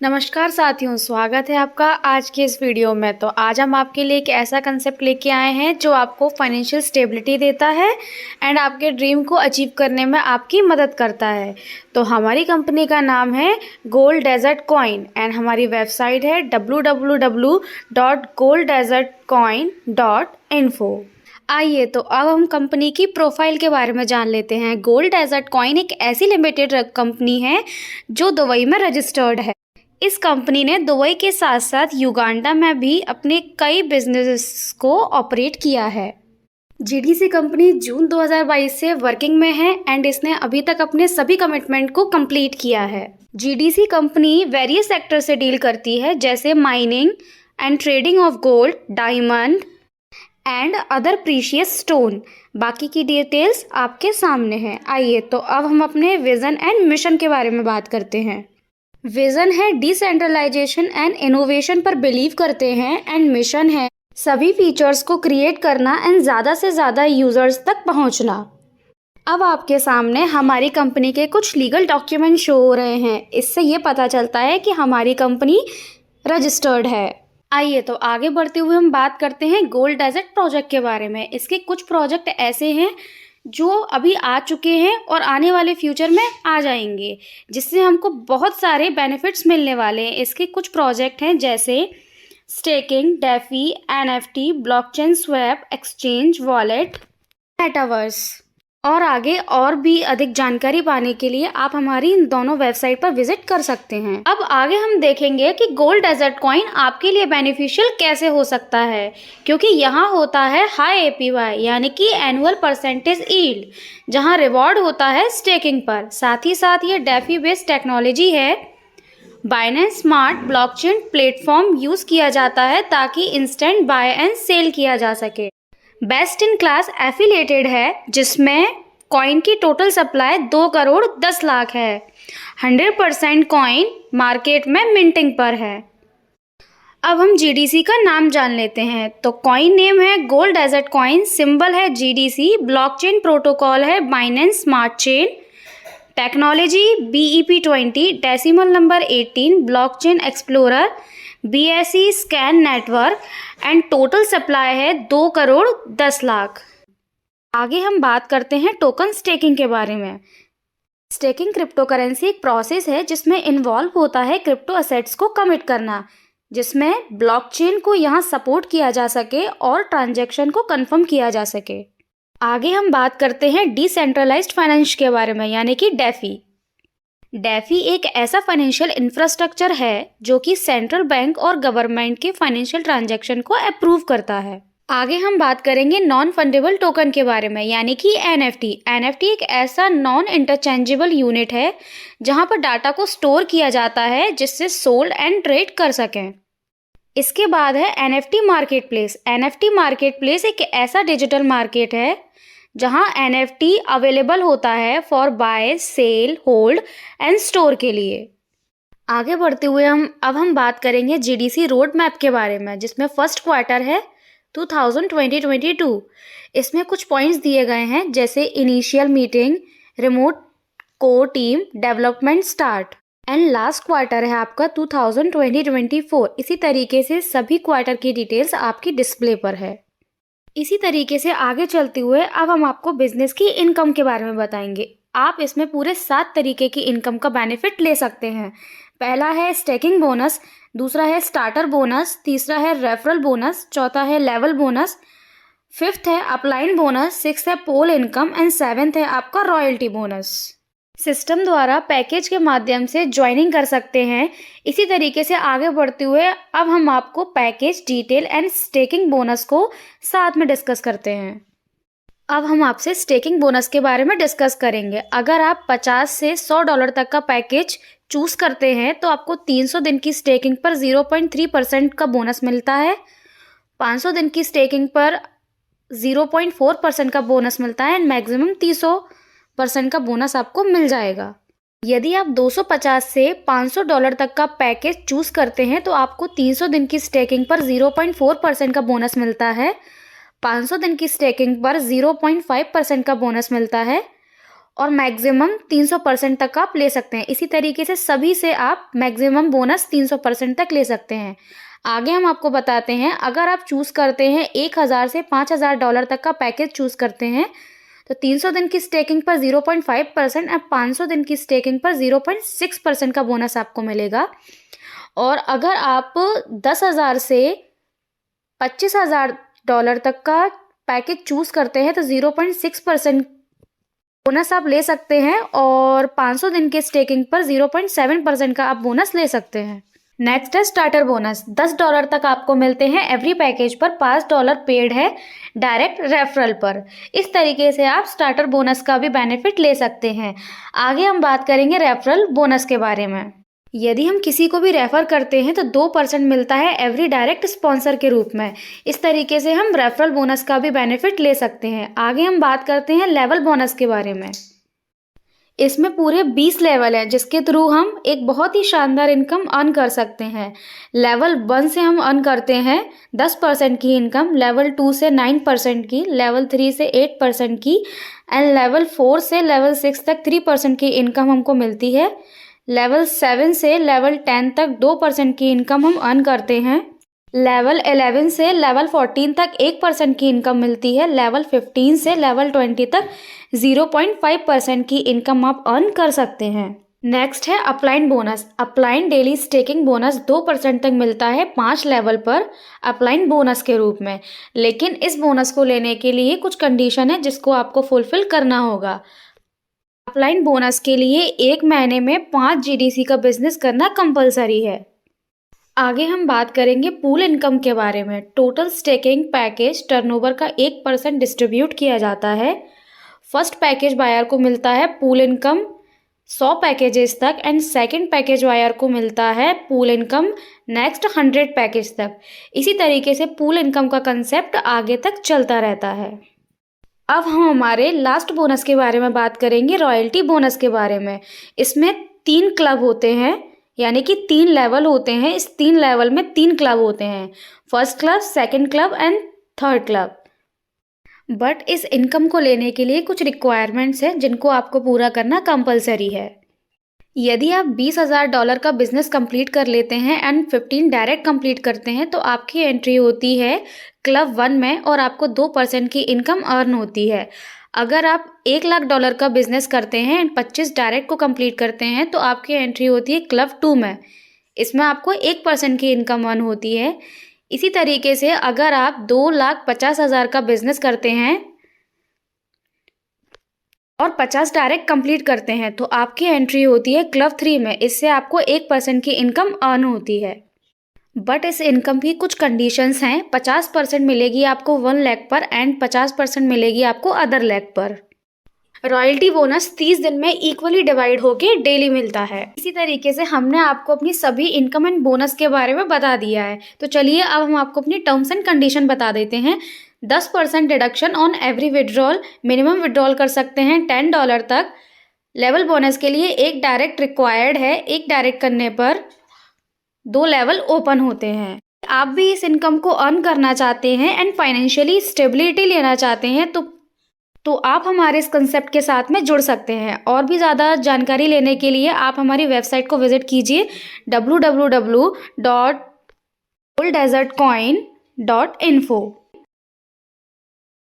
नमस्कार साथियों, स्वागत है आपका आज के इस वीडियो में। तो आज हम आपके लिए एक ऐसा कंसेप्ट लेके आए हैं जो आपको फाइनेंशियल स्टेबिलिटी देता है एंड आपके ड्रीम को अचीव करने में आपकी मदद करता है। तो हमारी कंपनी का नाम है गोल्ड डेजर्ट कॉइन एंड हमारी वेबसाइट है www.golddesertcoin.info। आइए तो अब हम कंपनी की प्रोफाइल के बारे में जान लेते हैं। गोल्ड डेजर्ट कॉइन एक ऐसी लिमिटेड कंपनी है जो दुबई में रजिस्टर्ड है। इस कंपनी ने दुबई के साथ साथ युगांडा में भी अपने कई बिजनेस को ऑपरेट किया है। जीडीसी कंपनी जून 2022 से वर्किंग में है एंड इसने अभी तक अपने सभी कमिटमेंट को कंप्लीट किया है। जीडीसी कंपनी वेरियस सेक्टर से डील करती है जैसे mining and trading of gold, diamond and other precious stone. बाकी की डिटेल्स आपके सामने हैं। आइए तो अब हम अपने विजन एंड मिशन के बारे में बात करते हैं। विजन है डिसेंट्रलाइजेशन एंड इनोवेशन पर बिलीव करते हैं एंड मिशन है सभी फीचर्स को क्रिएट करना एंड ज़्यादा से ज़्यादा यूजर्स तक पहुंचना। अब आपके सामने हमारी कंपनी के कुछ लीगल डॉक्यूमेंट शो हो रहे हैं। इससे ये पता चलता है कि हमारी कंपनी रजिस्टर्ड है। आइए तो आगे बढ़ते हुए हम बात करते हैं गोल्ड डेजर्ट प्रोजेक्ट के बारे में। इसके कुछ प्रोजेक्ट ऐसे हैं जो अभी आ चुके हैं और आने वाले फ्यूचर में आ जाएंगे, जिससे हमको बहुत सारे बेनिफिट्स मिलने वाले हैं। इसके कुछ प्रोजेक्ट हैं जैसे staking, DeFi, NFT, blockchain swap, exchange, wallet, metaverse. और आगे और भी अधिक जानकारी पाने के लिए आप हमारी इन दोनों वेबसाइट पर विजिट कर सकते हैं। अब आगे हम देखेंगे कि गोल्ड डेजर्ट कॉइन आपके लिए बेनिफिशियल कैसे हो सकता है, क्योंकि यहाँ होता है हाई एपीवाई यानी कि एनुअल परसेंटेज यील्ड, जहाँ रिवॉर्ड होता है स्टेकिंग पर। साथ ही साथ ये डेफी बेस्ड टेक्नोलॉजी है। Binance smart blockchain platform use किया जाता है ताकि इंस्टेंट बाय एंड सेल किया जा सके। बेस्ट इन क्लास एफिलिएटेड है जिसमें कॉइन की टोटल सप्लाई 2 करोड़ 10 लाख है। 100% कॉइन मार्केट में मिंटिंग पर है। अब हम जीडीसी का नाम जान लेते हैं। तो कॉइन नेम है गोल्ड डेजर्ट कॉइन, सिंबल है जीडीसी, ब्लॉकचेन प्रोटोकॉल है Binance smart chain, technology BEP20, decimal number 18, blockchain explorer, BSE scan network and total supply है 2 करोड़ 10 लाख। आगे हम बात करते हैं टोकन स्टेकिंग के बारे में। स्टेकिंग क्रिप्टो करेंसी एक प्रोसेस है जिसमें इन्वॉल्व होता है क्रिप्टो एसेट्स को कमिट करना, जिसमें ब्लॉकचेन को यहाँ सपोर्ट किया जा सके और ट्रांजैक्शन को कंफर्म किया जा सके। आगे हम बात करते हैं डिसेंट्रलाइज्ड फाइनेंस के बारे में यानी कि डेफी। डेफी एक ऐसा फाइनेंशियल इंफ्रास्ट्रक्चर है जो कि सेंट्रल बैंक और गवर्नमेंट के फाइनेंशियल ट्रांजैक्शन को अप्रूव करता है। आगे हम बात करेंगे नॉन फंडेबल टोकन के बारे में यानी कि एनएफटी। एनएफटी एक ऐसा नॉन इंटरचेंजेबल यूनिट है जहां पर डाटा को स्टोर किया जाता है जिससे सोल्ड एंड ट्रेड कर सकें। इसके बाद है NFT market place. NFT market place एक ऐसा डिजिटल मार्केट है जहां एनएफटी अवेलेबल होता है for buy, sell, hold and store के लिए। आगे बढ़ते हुए अब हम बात करेंगे जीडीसी रोड मैप के बारे में, जिसमें फर्स्ट क्वार्टर है 2022। इसमें कुछ पॉइंट्स दिए गए हैं जैसे initial meeting, remote core team, development start and last quarter है आपका 2024। इसी तरीके से सभी क्वार्टर की डिटेल्स आपकी डिस्प्ले पर है। इसी तरीके से आगे चलते हुए अब हम आपको बिजनेस की इनकम के बारे में बताएंगे। आप इसमें पूरे 7 तरीके की इनकम का बेनिफिट ले सकते हैं। पहला है स्टेकिंग बोनस, दूसरा है स्टार्टर बोनस, तीसरा है रेफरल बोनस, चौथा है लेवल बोनस, फिफ्थ है अपलाइन बोनस, सिक्स्थ है पोल इनकम एंड सेवेंथ है आपका रॉयल्टी बोनस। सिस्टम द्वारा पैकेज के माध्यम से ज्वाइनिंग कर सकते हैं। इसी तरीके से आगे बढ़ते हुए अब हम आपको package detail and staking bonus को साथ में डिस्कस करते हैं। अब हम आपसे स्टेकिंग बोनस के बारे में डिस्कस करेंगे। अगर आप 50 से $100 तक का पैकेज चूज करते हैं तो आपको 300 दिन की स्टेकिंग पर 0.3% का बोनस मिलता है। 500 दिन की स्टेकिंग पर 0.4% का बोनस मिलता है एंड मैक्सिमम 300% का बोनस आपको मिल जाएगा। यदि आप 250 से $500 तक का पैकेज चूज करते हैं तो आपको 300 दिन की स्टेकिंग पर 0.4% का बोनस मिलता है। 500 दिन की स्टेकिंग पर 0.5% का बोनस मिलता है और मैक्सिमम 300% तक आप ले सकते हैं। इसी तरीके से सभी से आप मैक्सिमम बोनस 300% तक ले सकते हैं। आगे हम आपको बताते हैं, अगर आप चूज़ करते हैं 1000 से $5000 तक का पैकेज चूज़ करते हैं तो 300 दिन की स्टेकिंग पर 0.5% और 500 दिन की स्टेकिंग पर 0.6% का बोनस आपको मिलेगा। और अगर आप 10,000 से $25,000 तक का पैकेज चूज़ करते हैं तो 0.6% बोनस आप ले सकते हैं और 500 दिन के स्टेकिंग पर 0.7% का आप बोनस ले सकते हैं। नेक्स्ट है स्टार्टर बोनस। $10 तक आपको मिलते हैं एवरी पैकेज पर। $5 पेड है डायरेक्ट रेफरल पर। इस तरीके से आप स्टार्टर बोनस का भी बेनिफिट ले सकते हैं। आगे हम बात करेंगे रेफरल बोनस के बारे में। यदि हम किसी को भी रेफ़र करते हैं तो 2% मिलता है एवरी डायरेक्ट स्पॉन्सर के रूप में। इस तरीके से हम रेफरल बोनस का भी बेनिफिट ले सकते हैं। आगे हम बात करते हैं लेवल बोनस के बारे में। इसमें पूरे 20 लेवल हैं जिसके थ्रू हम एक बहुत ही शानदार इनकम अर्न कर सकते हैं। लेवल 1 से हम अर्न करते हैं 10% की इनकम, लेवल 2 से 9% की, लेवल 3 से 8% की एंड लेवल 4 से लेवल 6 तक 3% की इनकम हमको मिलती है। लेवल 7 से लेवल 10 तक 2% की इनकम हम अर्न करते हैं। लेवल 11 से लेवल 14 तक 1% की इनकम मिलती है। लेवल 15 से लेवल 20 तक 0.5% की इनकम आप अर्न कर सकते हैं। नेक्स्ट है upline bonus. Upline daily staking bonus 2% तक मिलता है 5 लेवल पर अपलाइन बोनस के रूप में। लेकिन इस बोनस को लेने के लिए कुछ कंडीशन है जिसको आपको फुलफिल करना होगा। अपलाइन बोनस के लिए 1 महीने में 5 GDC का बिजनेस करना कंपलसरी है। आगे हम बात करेंगे पूल इनकम के बारे में। टोटल स्टेकिंग पैकेज टर्नओवर का 1% डिस्ट्रीब्यूट किया जाता है। फर्स्ट पैकेज बायर को मिलता है पूल इनकम 100 पैकेजेस तक एंड सेकंड पैकेज बायर को मिलता है पूल इनकम नेक्स्ट 100 पैकेज तक। इसी तरीके से पूल इनकम का कंसेप्ट आगे तक चलता रहता है। अब हम हमारे लास्ट बोनस के बारे में बात करेंगे, रॉयल्टी बोनस के बारे में। इसमें 3 क्लब होते हैं, यानी कि 3 लेवल होते हैं। इस 3 लेवल में 3 क्लब होते हैं, first club, second club and third club. But इस इनकम को लेने के लिए कुछ रिक्वायरमेंट्स हैं जिनको आपको पूरा करना कंपलसरी है। यदि आप $20,000 का बिजनेस कंप्लीट कर लेते हैं एंड 15 डायरेक्ट कंप्लीट करते हैं तो आपकी एंट्री होती है क्लब 1 में और आपको 2% की इनकम अर्न होती है। अगर आप $1,00,000 का बिजनेस करते हैं एंड 25 डायरेक्ट को कंप्लीट करते हैं तो आपकी एंट्री होती है क्लब 2 में। इसमें आपको 1% की इनकम अर्न होती है। इसी तरीके से अगर आप 2,50,000 का बिजनेस करते हैं और 50 डायरेक्ट कंप्लीट करते हैं तो आपकी एंट्री होती है क्लब 3 में। इससे आपको 1% की इनकम अर्न होती है। बट इस इनकम की कुछ कंडीशंस हैं। 50% मिलेगी आपको 1 लाख पर एंड 50% मिलेगी आपको अदर लाख पर। रॉयल्टी बोनस 30 दिन में इक्वली डिवाइड होके डेली मिलता है। इसी तरीके से हमने आपको अपनी सभी इनकम एंड बोनस के बारे में बता दिया है। तो चलिए अब हम आपको अपनी टर्म्स एंड कंडीशन बता देते हैं। 10% deduction on every withdrawal, minimum withdrawal कर सकते हैं $10 तक। लेवल बोनस के लिए 1 डायरेक्ट रिक्वायर्ड है, 1 डायरेक्ट करने पर 2 लेवल ओपन होते हैं। आप भी इस इनकम को अर्न करना चाहते हैं एंड फाइनेंशियली स्टेबिलिटी लेना चाहते हैं तो आप हमारे इस कंसेप्ट के साथ में जुड़ सकते हैं। और भी ज़्यादा जानकारी लेने के लिए आप हमारी वेबसाइट को विजिट कीजिए www.golddesertcoin.info।